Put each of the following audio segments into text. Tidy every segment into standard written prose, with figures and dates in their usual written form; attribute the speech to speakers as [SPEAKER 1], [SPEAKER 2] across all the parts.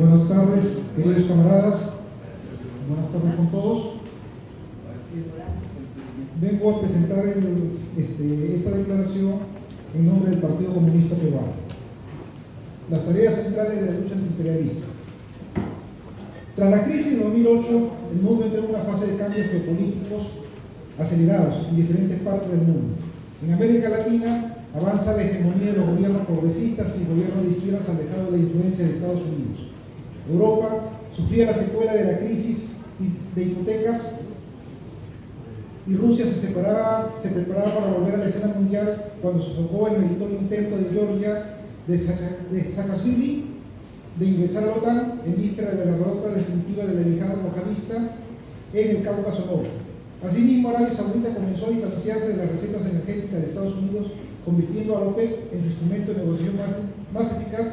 [SPEAKER 1] Buenas tardes, queridos camaradas. Buenas tardes con todos. Vengo a presentar esta declaración en nombre del Partido Comunista Peruano. Las tareas centrales de la lucha antiimperialista. Tras la crisis de 2008, el mundo entró en una fase de cambios geopolíticos acelerados en diferentes partes del mundo. En América Latina avanza la hegemonía de los gobiernos progresistas y gobiernos de izquierdas alejados de la influencia de Estados Unidos. Europa sufría la secuela de la crisis de hipotecas y Rusia se preparaba para volver a la escena mundial cuando sofocó el meritorio intento de Georgia de Saakashvili de ingresar a la OTAN en víspera de la derrota definitiva de la yihad mojavista en el Cáucaso Norte. Asimismo, Arabia Saudita comenzó a distanciarse de las recetas energéticas de Estados Unidos, convirtiendo a la OPEC en su instrumento de negociación más eficaz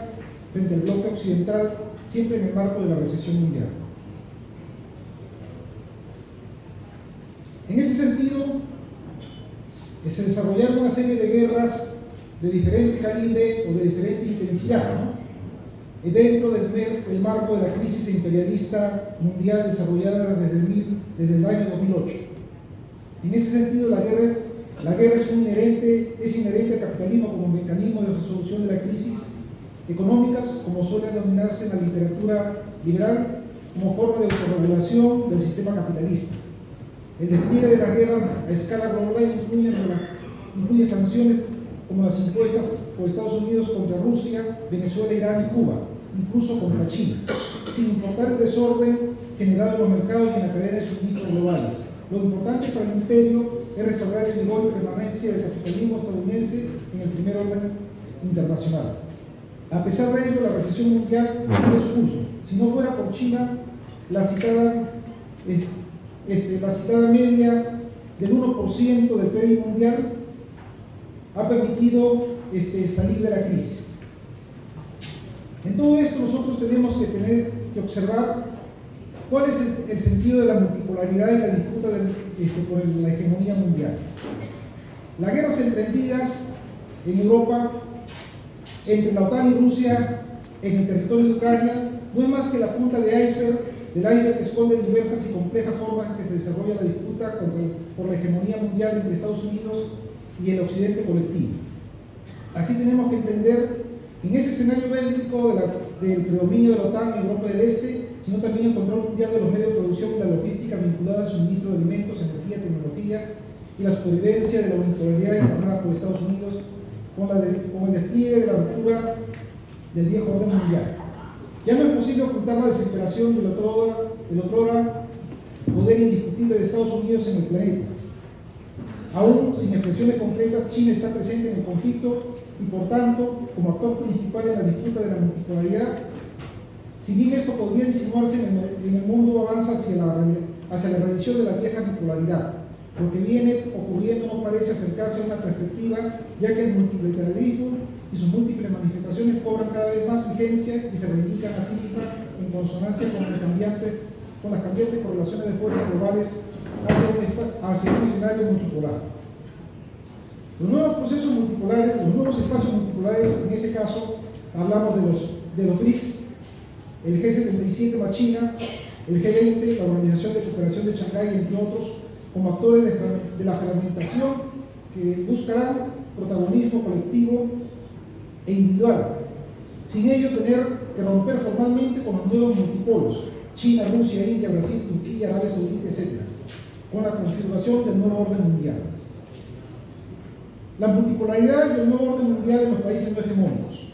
[SPEAKER 1] frente al bloque occidental, siempre en el marco de la recesión mundial. En ese sentido, se desarrollaron una serie de guerras de diferente calibre o de diferente intensidad, ¿no? Dentro del marco de la crisis imperialista mundial desarrollada desde el año 2008. En ese sentido, la guerra es inherente al capitalismo como mecanismo de resolución de las crisis económicas, como suele denominarse en la literatura liberal, como forma de autorregulación del sistema capitalista. El despliegue de las guerras a escala global incluye sanciones como las impuestas por Estados Unidos contra Rusia, Venezuela, Irán y Cuba, incluso contra China, sin importar el desorden generado en los mercados y en la cadena de suministros globales. Lo importante para el imperio es restaurar el vigor y permanencia del capitalismo estadounidense en el primer orden internacional. A pesar de ello, la recesión mundial sigue su curso. Si no fuera por China, la citada media del 1% del PIB mundial ha permitido salir de la crisis. En todo esto nosotros tenemos que observar cuál es el sentido de la multipolaridad y la disputa por la hegemonía mundial. Las guerras emprendidas en Europa entre la OTAN y Rusia en el territorio de Ucrania no es más que la punta del iceberg que esconde diversas y complejas formas en que se desarrolla la disputa por la hegemonía mundial entre Estados Unidos y el occidente colectivo. Así tenemos que entender en ese escenario bélico del predominio de la OTAN en Europa del Este, sino también el control mundial de los medios de producción y la logística vinculada al suministro de alimentos, energía, tecnología y la supervivencia de la unipolaridad encarnada por Estados Unidos con el despliegue de la ruptura del viejo orden mundial. Ya no es posible ocultar la desesperación del otrora poder indiscutible de Estados Unidos en el planeta. Aún sin expresiones concretas, China está presente en el conflicto y, por tanto, como actor principal en la disputa de la multipolaridad. Si bien esto podría insinuarse en el mundo avanza hacia la revisión de la vieja bipolaridad, lo que viene ocurriendo no parece acercarse a una perspectiva, ya que el multilateralismo y sus múltiples manifestaciones cobran cada vez más vigencia y se reivindican a sí mismas en consonancia con las cambiantes correlaciones de fuerzas globales hacia un escenario multipolar. Los nuevos procesos multipolares, los nuevos espacios multipolares, en ese caso hablamos de los BRICS, el G77 más China, el G20, la Organización de Cooperación de Shanghái, entre otros, como actores de la fragmentación que buscarán protagonismo colectivo e individual, sin ello tener que romper formalmente con los nuevos multipolos, China, Rusia, India, Brasil, Turquía, Arabia Saudita, etc., con la configuración del nuevo orden mundial. La multipolaridad y el nuevo orden mundial en los países no hegemónicos.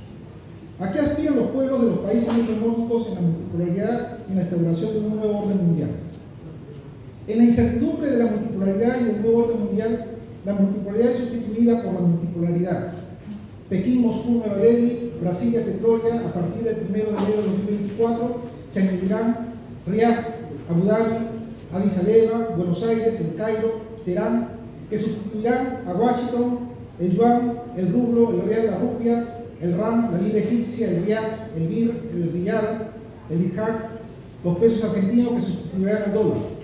[SPEAKER 1] ¿A qué aspiran los pueblos de los países no hegemónicos en la multipolaridad y en la instauración de un nuevo orden mundial? En la incertidumbre de la multipolaridad y del nuevo orden mundial, la multipolaridad es sustituida por la multipolaridad. Pekín, Moscú, Nueva Delhi, Brasilia, Pretoria, a partir del 1 de enero de 2024, se añadirán Riad, Abu Dhabi, Addis Abeba, Buenos Aires, El Cairo, Teherán, que sustituirán a Washington, el yuan, el rublo, el real, la rupia, el ram, la libra egipcia, el rial, el bir, el riyal, el dirham, los pesos argentinos que sustituirán al dólar.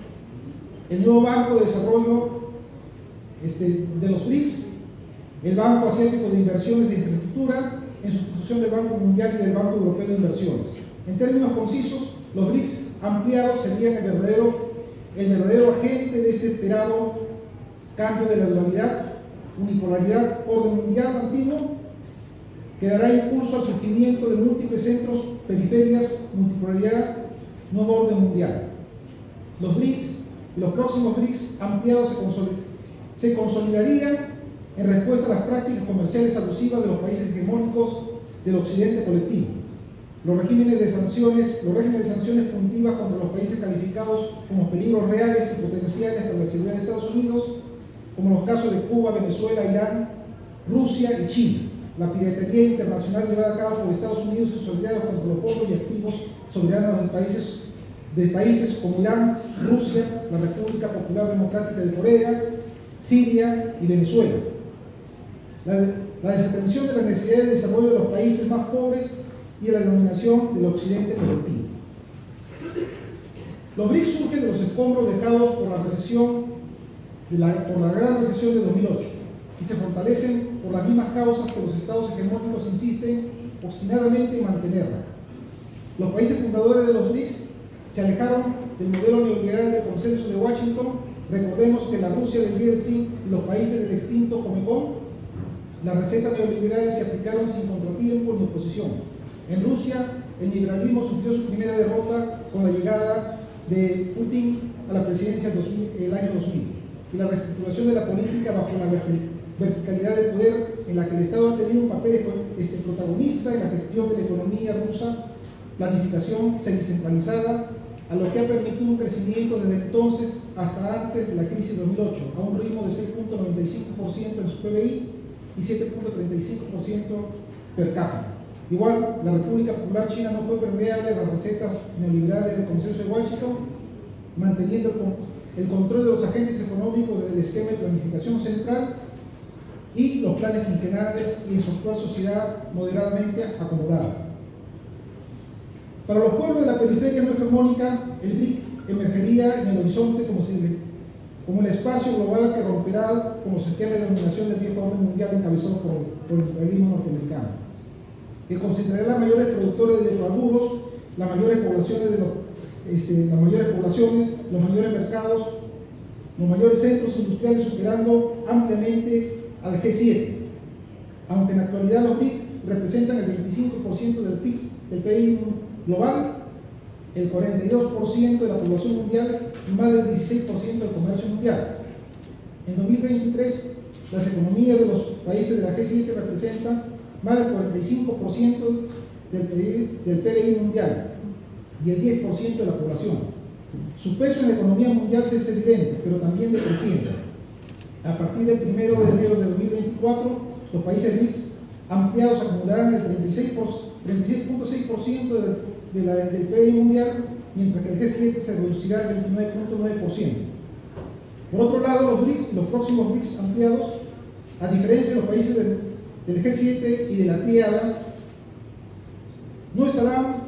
[SPEAKER 1] El nuevo Banco de Desarrollo de los BRICS, el Banco Asiático de Inversiones de Infraestructura, en sustitución del Banco Mundial y del Banco Europeo de Inversiones. En términos concisos, los BRICS ampliados serían el verdadero agente de este esperado cambio de la dualidad, unipolaridad, orden mundial antiguo, que dará impulso al surgimiento de múltiples centros, periferias, multipolaridad, nuevo orden mundial. Los BRICS y los próximos BRICS ampliados se consolidarían en respuesta a las prácticas comerciales abusivas de los países hegemónicos del occidente colectivo. Los regímenes de sanciones punitivas contra los países calificados como peligros reales y potenciales para la seguridad de Estados Unidos, como los casos de Cuba, Venezuela, Irán, Rusia y China. La piratería internacional llevada a cabo por Estados Unidos y sus aliados contra los fondos y activos soberanos de países como Irán, Rusia, la República Popular Democrática de Corea, Siria y Venezuela. La desatención de las necesidades de desarrollo de los países más pobres y de la dominación del occidente colectivo. Los BRICS surgen de los escombros dejados por la gran recesión de 2008 y se fortalecen por las mismas causas que los estados hegemónicos insisten obstinadamente en mantenerla. Los países fundadores de los BRICS se alejaron del modelo neoliberal de consenso de Washington. Recordemos que la Rusia de Yeltsin y los países del extinto Comecon, las recetas neoliberales se aplicaron sin contratiempo ni oposición. En Rusia, el liberalismo sufrió su primera derrota con la llegada de Putin a la presidencia el año 2000 y la reestructuración de la política bajo la verticalidad del poder, en la que el Estado ha tenido un papel protagonista en la gestión de la economía rusa, planificación semicentralizada, a lo que ha permitido un crecimiento desde entonces hasta antes de la crisis de 2008, a un ritmo de 6.95% en su PBI y 7.35% per cápita. Igual, la República Popular China no fue permeable a las recetas neoliberales del consenso de Washington, manteniendo el control de los agentes económicos desde el esquema de planificación central y los planes quinquenales y en su actual sociedad moderadamente acomodada. Para los pueblos de la periferia no hegemónica, el BRIC emergería en el horizonte como el espacio global que romperá con los esquemas de dominación del viejo orden mundial encabezados por el imperialismo norteamericano, que concentrará las mayores productores de hidrocarburos, las mayores poblaciones, los mayores mercados, los mayores centros industriales, superando ampliamente al G7. Aunque en la actualidad los BRICS representan el 25% del PIB global, el 42% de la población mundial y más del 16% del comercio mundial. En 2023, las economías de los países de la G7 representan más del 45% del PBI mundial y el 10% de la población. Su peso en la economía mundial es evidente, pero también decreciente. A partir del 1 de enero de 2024, los países BRICS ampliados acumularán el 36.6% del PIB mundial, mientras que el G7 se reducirá al 29.9%. Por otro lado, los BRICS, los próximos BRICS ampliados, a diferencia de los países del G7 y de la TIADA, no estarán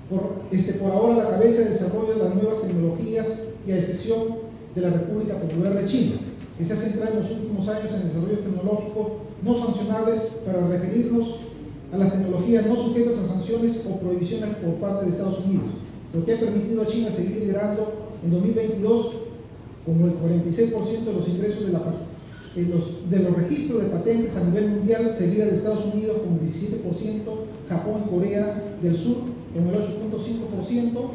[SPEAKER 1] por ahora a la cabeza del desarrollo de las nuevas tecnologías y a excepción de la República Popular de China, que se ha centrado en los últimos años en desarrollos tecnológicos no sancionables para referirnos a las tecnologías no sujetas a sanciones o prohibiciones por parte de Estados Unidos, lo que ha permitido a China seguir liderando en 2022 como el 46% de los ingresos de los registros de patentes a nivel mundial, seguida de Estados Unidos con el 17%, Japón y Corea del Sur con el 8.5%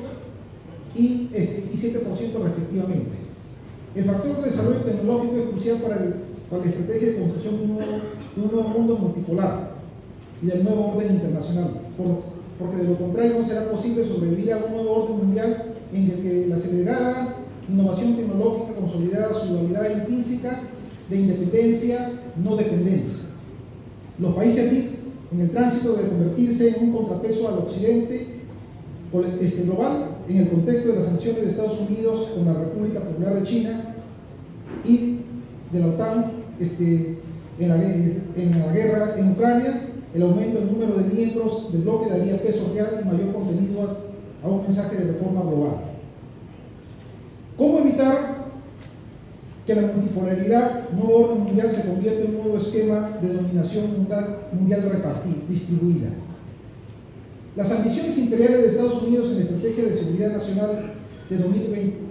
[SPEAKER 1] y 7% respectivamente. El factor de desarrollo tecnológico es crucial para la estrategia de construcción de un nuevo mundo multipolar y del nuevo orden internacional, porque de lo contrario no será posible sobrevivir a un nuevo orden mundial en el que la acelerada innovación tecnológica consolidada su dualidad intrínseca de independencia, no dependencia. Los países BRICS, en el tránsito de convertirse en un contrapeso al occidente global, en el contexto de las sanciones de Estados Unidos con la República Popular de China y de la OTAN en la guerra en Ucrania, el aumento del número de miembros del bloque daría peso real y mayor contenido a un mensaje de reforma global. ¿Cómo evitar que la multipolaridad, nuevo orden mundial, se convierta en un nuevo esquema de dominación mundial distribuida? Las ambiciones imperiales de Estados Unidos en la Estrategia de Seguridad Nacional de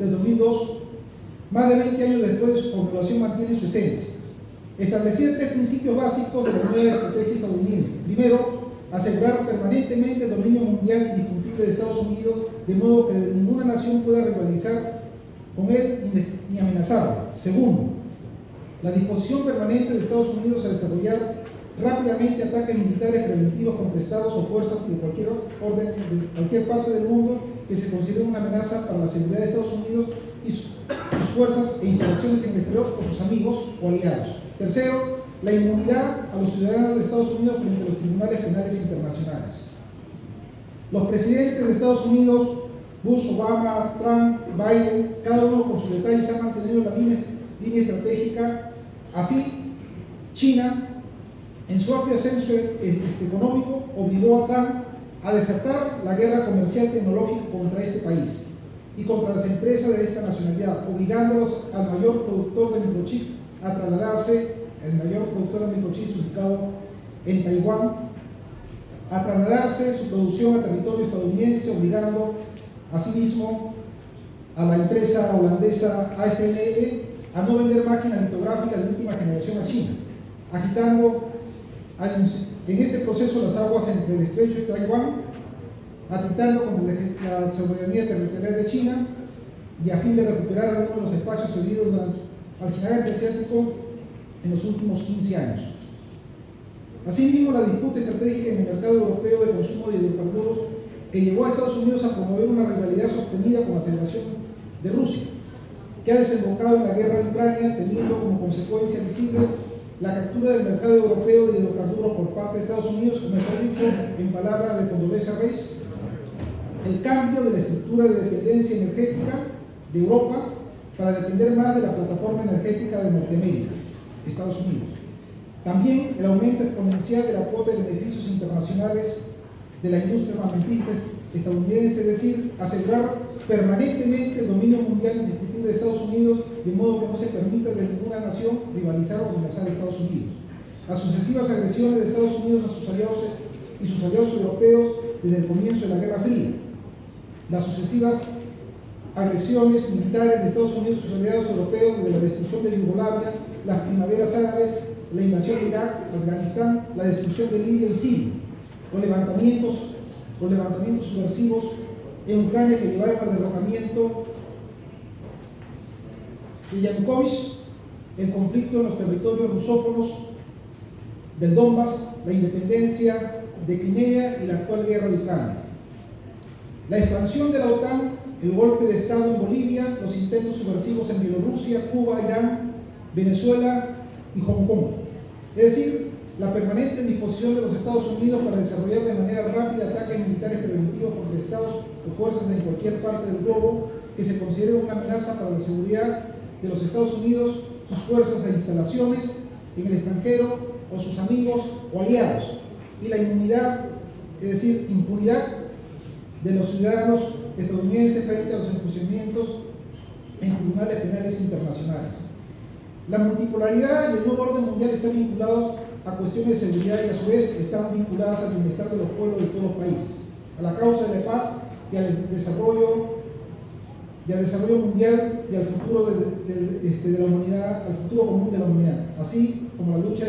[SPEAKER 1] 2002, más de 20 años después, su formulación mantiene su esencia. Establecía tres principios básicos de la nueva estrategia estadounidense. Primero, asegurar permanentemente el dominio mundial indiscutible de Estados Unidos, de modo que ninguna nación pueda rivalizar con él ni amenazarlo. Segundo, la disposición permanente de Estados Unidos a desarrollar rápidamente ataques militares preventivos contra estados o fuerzas de cualquier orden, de cualquier parte del mundo que se considere una amenaza para la seguridad de Estados Unidos y sus fuerzas e instalaciones en el exterior o sus amigos o aliados. Tercero, la inmunidad a los ciudadanos de Estados Unidos frente a los tribunales penales internacionales. Los presidentes de Estados Unidos, Bush, Obama, Trump, Biden, cada uno por sus detalles han mantenido la misma línea estratégica. Así, China, en su amplio ascenso económico, obligó a Trump a desatar la guerra comercial tecnológica contra este país y contra las empresas de esta nacionalidad, obligándolos al mayor productor de microchips a trasladarse, el mayor productor de microchips ubicado en Taiwán, a trasladarse su producción a territorio estadounidense, obligando asimismo a la empresa holandesa ASML a no vender máquinas litográficas de última generación a China, agitando en este proceso las aguas entre el estrecho y Taiwán, atentando contra la soberanía territorial de China y a fin de recuperar algunos de los espacios cedidos al gigante asiático en los últimos 15 años. Asimismo, la disputa estratégica en el mercado europeo de consumo de hidrocarburos que llevó a Estados Unidos a promover una rivalidad sostenida con la Federación de Rusia, que ha desembocado en la guerra de Ucrania, teniendo como consecuencia visible la captura del mercado europeo de hidrocarburos por parte de Estados Unidos, como está dicho en palabras de Condoleezza Rice, el cambio de la estructura de dependencia energética de Europa para depender más de la plataforma energética de Norteamérica, Estados Unidos. También el aumento exponencial de la cuota de beneficios internacionales de la industria armamentista estadounidense, es decir, asegurar permanentemente el dominio mundial indiscutible de Estados Unidos, de modo que no se permita de ninguna nación rivalizar o amenazar a Estados Unidos. Las sucesivas agresiones de Estados Unidos a sus aliados y sus aliados europeos desde el comienzo de la Guerra Fría. Las sucesivas agresiones militares de Estados Unidos a sus aliados europeos desde la destrucción de Yugoslavia, las primaveras árabes, la invasión de Irak, Afganistán, la destrucción de Libia y Siria, los levantamientos subversivos en Ucrania que llevaron al derrocamiento de Yanukovych, el conflicto en los territorios rusófonos del Donbass, la independencia de Crimea y la actual guerra de Ucrania. La expansión de la OTAN, el golpe de Estado en Bolivia, los intentos subversivos en Bielorrusia, Cuba, Irán, Venezuela y Hong Kong. Es decir, la permanente disposición de los Estados Unidos para desarrollar de manera rápida ataques militares preventivos contra estados o fuerzas en cualquier parte del globo que se considere una amenaza para la seguridad de los Estados Unidos, sus fuerzas e instalaciones en el extranjero o sus amigos o aliados, y la inmunidad, es decir, impunidad de los ciudadanos estadounidenses frente a los enjuiciamientos en tribunales penales internacionales. La multipolaridad y el nuevo orden mundial están vinculados a cuestiones de seguridad y a su vez están vinculadas al bienestar de los pueblos de todos los países, a la causa de la paz y al desarrollo mundial y al futuro de la humanidad, al futuro común de la humanidad, así como la lucha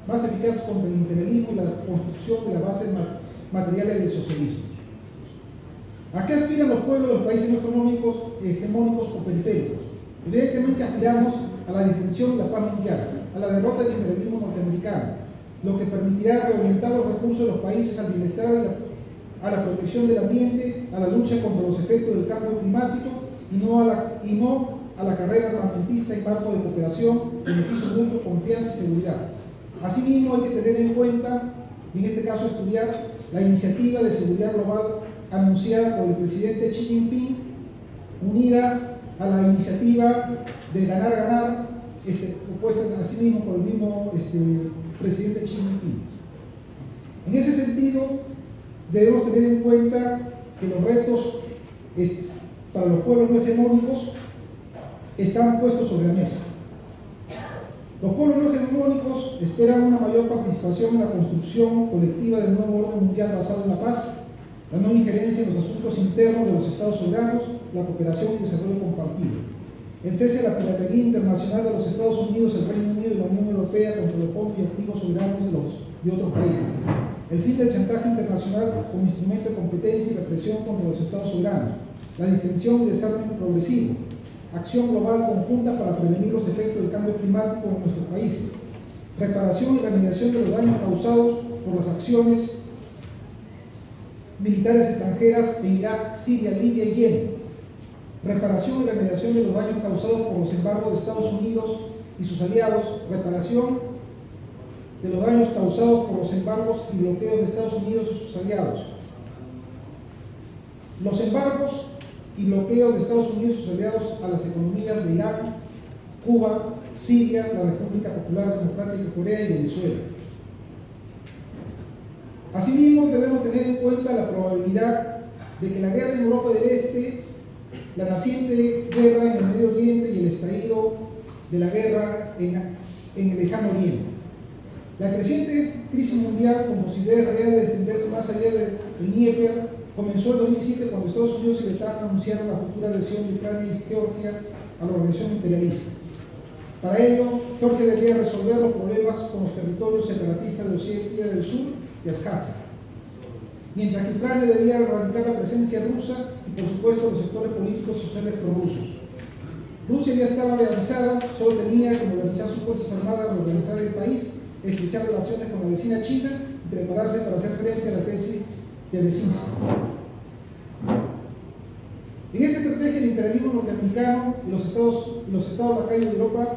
[SPEAKER 1] más eficaz contra el imperialismo y la construcción de las bases materiales del socialismo. ¿A qué aspiran los pueblos de los países no económicos, hegemónicos o periféricos? Evidentemente aspiramos a la distinción y la paz mundial, a la derrota del imperialismo norteamericano, lo que permitirá reorientar los recursos de los países al bienestar, a la protección del ambiente, a la lucha contra los efectos del cambio climático y no a la carrera armamentista en marco de cooperación, beneficio mutuo, confianza y seguridad. Asimismo, hay que tener en cuenta, y en este caso estudiar, la iniciativa de seguridad global anunciada por el presidente Xi Jinping, unida a la iniciativa de ganar-ganar, propuesta asimismo por el mismo presidente Xi Jinping. En ese sentido, debemos tener en cuenta que los retos para los pueblos no hegemónicos están puestos sobre la mesa. Los pueblos no hegemónicos esperan una mayor participación en la construcción colectiva del nuevo orden mundial basado en la paz la no injerencia en los asuntos internos de los estados soberanos, la cooperación y desarrollo compartido, el cese de la piratería internacional de los Estados Unidos, el Reino Unido y la Unión Europea contra los fondos y activos soberanos de otros países, el fin del chantaje internacional como instrumento de competencia y represión contra los estados soberanos, la distensión y desarme progresivo, acción global conjunta para prevenir los efectos del cambio climático en nuestros países, reparación y remediación de los daños causados por las acciones militares extranjeras en Irak, Siria, Libia y Yemen, reparación y remediación de los daños causados por los embargos de Estados Unidos y sus aliados, reparación de los daños causados por los embargos y bloqueos de Estados Unidos y sus aliados. Los embargos y bloqueos de Estados Unidos y sus aliados a las economías de Irán, Cuba, Siria, la República Popular Democrática de Corea y Venezuela. Asimismo, debemos tener en cuenta la probabilidad de que la guerra en Europa del Este, la naciente guerra en el Medio Oriente y el estallido de la guerra en el Lejano Oriente. La creciente crisis mundial, con posibilidades reales de extenderse más allá del Dnieper, comenzó en 2007 cuando Estados Unidos y Irán anunciaron la futura adhesión de Ucrania y Georgia a la organización imperialista. Para ello, Georgia debía resolver los problemas con los territorios separatistas de Osetia del Sur y Abjasia, mientras que Ucrania debía erradicar la presencia rusa y, por supuesto, los sectores políticos y sociales prorrusos. Rusia ya estaba avanzada, solo tenía que modernizar sus fuerzas armadas, reorganizar el país, estrechar relaciones con la vecina China y prepararse para hacer frente a la tesis de Brzezinski. En esta estrategia, el imperialismo norteamericano y los estados lacayos de Europa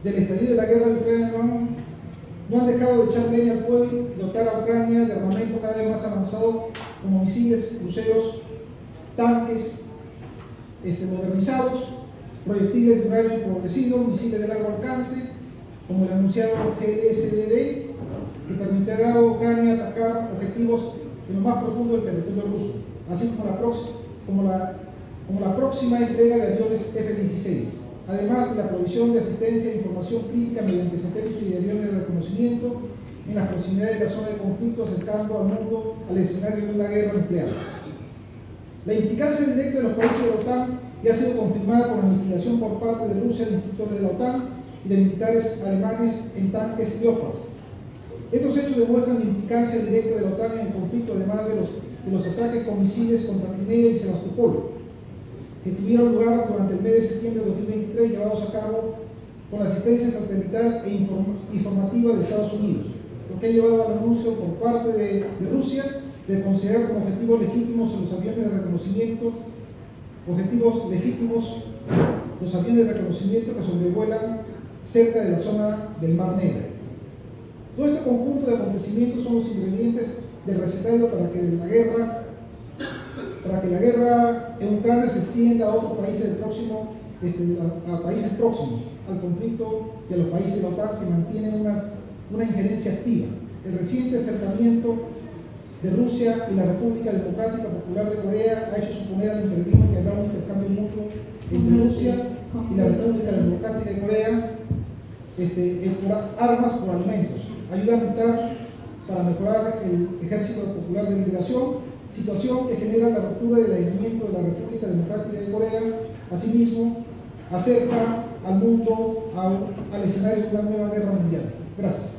[SPEAKER 1] del estallido de la guerra de Ucrania no han dejado de echar leña al fuego y dotar a Ucrania de armamento cada vez más avanzado, como misiles, cruceros, tanques modernizados, proyectiles de radio progresivo, misiles de largo alcance, como el anunciado GSDD, que permitirá a Ucrania atacar objetivos en lo más profundo del territorio ruso, así como la próxima entrega de aviones F-16, además de la provisión de asistencia e información crítica mediante satélites y aviones de reconocimiento en las proximidades de la zona de conflicto, acercando al mundo al escenario de una guerra nuclear. La implicancia directa de los países de la OTAN ya ha sido confirmada con la aniquilación por parte de Rusia de instructores de la OTAN y de militares alemanes en tanques Leopard. Estos hechos demuestran la implicancia directa de la OTAN en el conflicto, además de los ataques con misiles contra Crimea y Sebastopol, que tuvieron lugar durante el mes de septiembre de 2023, llevados a cabo con la asistencia satelital e informativa de Estados Unidos, lo que ha llevado al anuncio por parte de Rusia de considerar como objetivos legítimos los aviones de reconocimiento, los aviones de reconocimiento que sobrevuelan cerca de la zona del Mar Negro. Todo este conjunto de acontecimientos son los ingredientes del recetario para que la guerra en Ucrania se extienda a otros países a países próximos al conflicto y a los países de la OTAN que mantienen una injerencia activa. El reciente acercamiento de Rusia y la República Democrática Popular de Corea ha hecho suponer al imperialismo que habrá un intercambio mutuo entre Rusia y la República Democrática de Corea por armas, por alimentos. Ayuda a luchar para mejorar el Ejército Popular de Liberación, situación que genera la ruptura del aislamiento de la República Democrática de Corea. Asimismo, acerca al mundo al escenario de una nueva guerra mundial. Gracias.